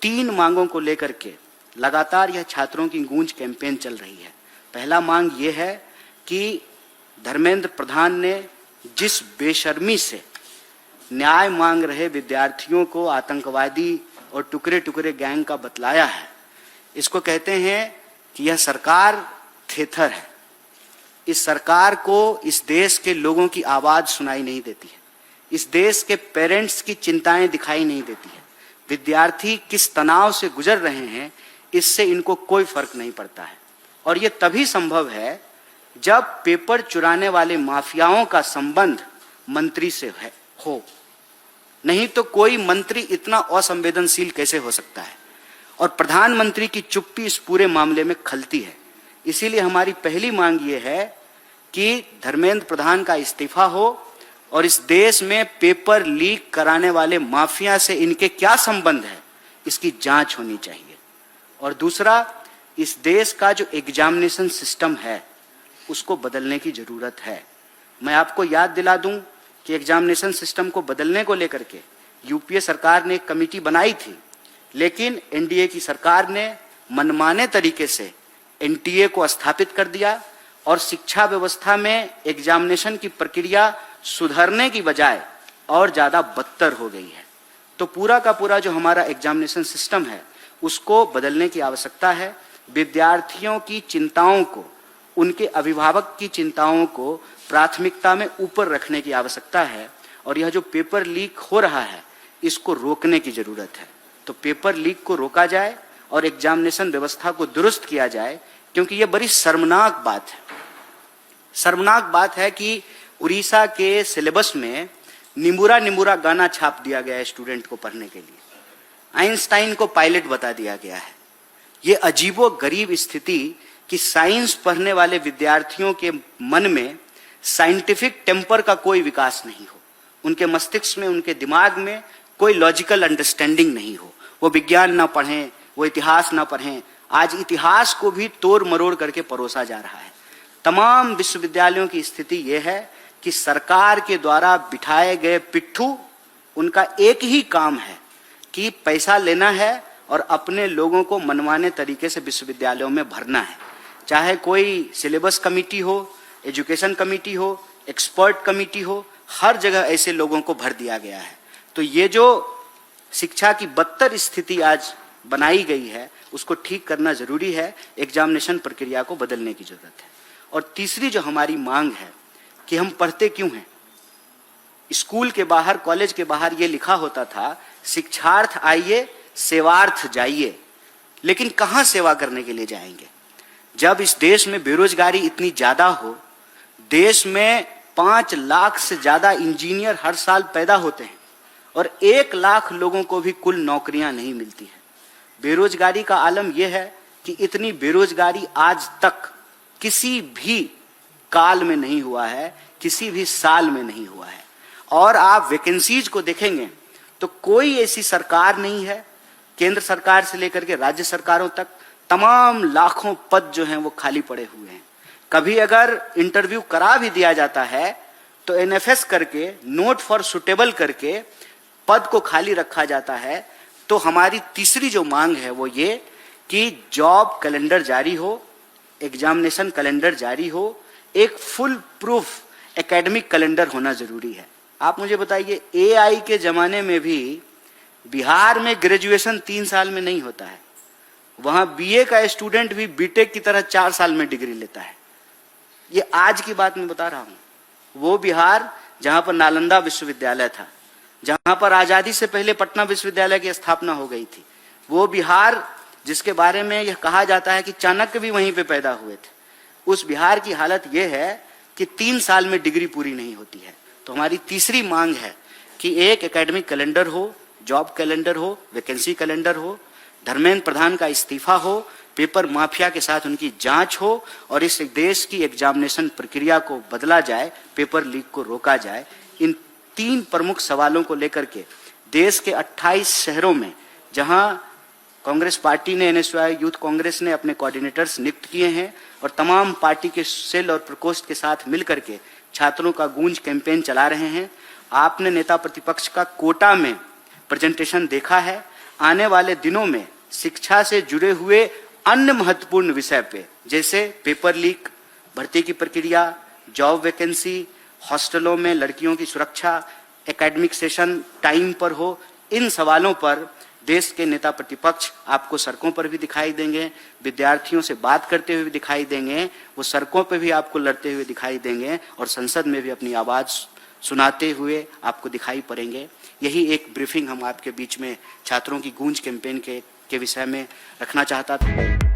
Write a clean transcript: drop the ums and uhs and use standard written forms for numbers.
तीन मांगों को लेकर के लगातार यह छात्रों की गूंज कैंपेन चल रही है। पहला मांग ये है कि धर्मेंद्र प्रधान ने जिस बेशर्मी से न्याय मांग रहे विद्यार्थियों को आतंकवादी और टुकड़े टुकड़े गैंग का बतलाया है, इसको कहते हैं कि यह सरकार थेथर है। इस सरकार को इस देश के लोगों की आवाज सुनाई नहीं देती है, इस देश के पेरेंट्स की चिंताएं दिखाई नहीं देती है, विद्यार्थी किस तनाव से गुजर रहे हैं इससे इनको कोई फर्क नहीं पड़ता है। और यह तभी संभव है जब पेपर चुराने वाले माफियाओं का संबंध मंत्री से हो, नहीं तो कोई मंत्री इतना असंवेदनशील कैसे हो सकता है। और प्रधानमंत्री की चुप्पी इस पूरे मामले में खलती है। इसीलिए हमारी पहली मांग ये है कि धर्मेंद्र प्रधान का इस्तीफा हो और इस देश में पेपर लीक कराने वाले माफिया से इनके क्या संबंध है इसकी जांच होनी चाहिए। और दूसरा, इस देश का जो एग्जामिनेशन सिस्टम है उसको बदलने की जरूरत है। मैं आपको याद दिला दूं कि एग्जामिनेशन सिस्टम को बदलने को लेकर के यूपीए सरकार ने एक कमेटी बनाई थी, लेकिन एनडीए की सरकार ने मनमाने तरीके से एनटीए को स्थापित कर दिया और शिक्षा व्यवस्था में एग्जामिनेशन की प्रक्रिया सुधरने की बजाय और ज्यादा बदतर हो गई है। तो पूरा का पूरा जो हमारा एग्जामिनेशन सिस्टम है उसको बदलने की आवश्यकता है। विद्यार्थियों की चिंताओं को, उनके अभिभावक की चिंताओं को प्राथमिकता में ऊपर रखने की आवश्यकता है। और यह जो पेपर लीक हो रहा है इसको रोकने की जरूरत है। तो पेपर लीक को रोका जाए और एग्जामिनेशन व्यवस्था को दुरुस्त किया जाए, क्योंकि यह बड़ी शर्मनाक बात है। शर्मनाक बात है कि उड़ीसा के सिलेबस में निमुरा निमुरा गाना छाप दिया गया है स्टूडेंट को पढ़ने के लिए। आइंस्टाइन को पायलट बता दिया गया है। ये अजीबो गरीब स्थिति कि साइंस पढ़ने वाले विद्यार्थियों के मन में साइंटिफिक टेम्पर का कोई विकास नहीं हो, उनके मस्तिष्क में, उनके दिमाग में कोई लॉजिकल अंडरस्टैंडिंग नहीं हो। वो विज्ञान ना पढ़ें, वो इतिहास ना पढ़ें। आज इतिहास को भी तोड़ मरोड़ करके परोसा जा रहा है। तमाम विश्वविद्यालयों की स्थिति यह है कि सरकार के द्वारा बिठाए गए पिट्ठू, उनका एक ही काम है कि पैसा लेना है और अपने लोगों को मनमाने तरीके से विश्वविद्यालयों में भरना है। चाहे कोई सिलेबस कमेटी हो, एजुकेशन कमेटी हो, एक्सपर्ट कमेटी हो, हर जगह ऐसे लोगों को भर दिया गया है। तो ये जो शिक्षा की बदतर स्थिति आज बनाई गई है उसको ठीक करना जरूरी है। एग्जामिनेशन प्रक्रिया को बदलने की जरूरत है। और तीसरी जो हमारी मांग है कि हम पढ़ते क्यों हैं। स्कूल के बाहर, कॉलेज के बाहर ये लिखा होता था, शिक्षार्थ आइए सेवार्थ जाइए। लेकिन कहां सेवा करने के लिए जाएंगे जब इस देश में बेरोजगारी इतनी ज्यादा हो। देश में 5 लाख से ज्यादा इंजीनियर हर साल पैदा होते हैं और 1 लाख लोगों को भी कुल नौकरियां नहीं मिलती है। बेरोजगारी का आलम यह है कि इतनी बेरोजगारी आज तक किसी भी काल में नहीं हुआ है, किसी भी साल में नहीं हुआ है। और आप वैकेंसीज को देखेंगे तो कोई ऐसी सरकार नहीं है, केंद्र सरकार से लेकर के राज्य सरकारों तक तमाम लाखों पद जो हैं वो खाली पड़े हुए हैं। कभी अगर इंटरव्यू करा भी दिया जाता है तो एनएफएस करके, नोट फॉर सुटेबल करके पद को खाली रखा जाता है। तो हमारी तीसरी जो मांग है वो ये कि जॉब कैलेंडर जारी हो, एग्जामिनेशन कैलेंडर जारी हो, एक फुल प्रूफ एकेडमिक कैलेंडर होना जरूरी है। आप मुझे बताइए, एआई के जमाने में भी बिहार में ग्रेजुएशन 3 साल में नहीं होता है। वहां बीए का स्टूडेंट भी बीटेक की तरह 4 साल में डिग्री लेता है। ये आज की बात मैं बता रहा हूं। वो बिहार जहां पर नालंदा विश्वविद्यालय था, जहां पर आजादी से पहले पटना विश्वविद्यालय की स्थापना हो गई थी, वो बिहार जिसके बारे में यह कहा जाता है कि चाणक्य भी वहीं पे पैदा हुए थे, उस बिहार की हालत यह है कि 3 साल में डिग्री पूरी नहीं होती है। तो हमारी तीसरी मांग है कि एक एकेडमिक कैलेंडर हो, जॉब कैलेंडर हो, वैकेंसी कैलेंडर हो, धर्मेंद्र प्रधान का इस्तीफा हो, पेपर माफिया के साथ उनकी जांच हो और इस देश की एग्जामिनेशन प्रक्रिया को बदला जाए, पेपर लीक को रोका जाए। इन 3 प्रमुख सवालों को लेकर के देश के 28 शहरों में जहां कांग्रेस पार्टी ने, एनएसयूआई यूथ कांग्रेस ने अपने कोऑर्डिनेटर्स नियुक्त किए हैं और तमाम पार्टी के सेल और प्रकोष्ठ के साथ मिलकर के छात्रों का गूंज कैंपेन चला रहे हैं। आपने नेता प्रतिपक्ष का कोटा में प्रेजेंटेशन देखा है। आने वाले दिनों में शिक्षा से जुड़े हुए अन्य महत्वपूर्ण विषय पे, जैसे पेपर लीक, भर्ती की प्रक्रिया, जॉब वैकेंसी, हॉस्टलों में लड़कियों की सुरक्षा, एकेडमिक सेशन टाइम पर हो, इन सवालों पर देश के नेता प्रतिपक्ष आपको सड़कों पर भी दिखाई देंगे, विद्यार्थियों से बात करते हुए दिखाई देंगे, वो सड़कों पर भी आपको लड़ते हुए दिखाई देंगे और संसद में भी अपनी आवाज सुनाते हुए आपको दिखाई पड़ेंगे। यही एक ब्रीफिंग हम आपके बीच में छात्रों की गूंज कैंपेन के विषय में रखना चाहता था।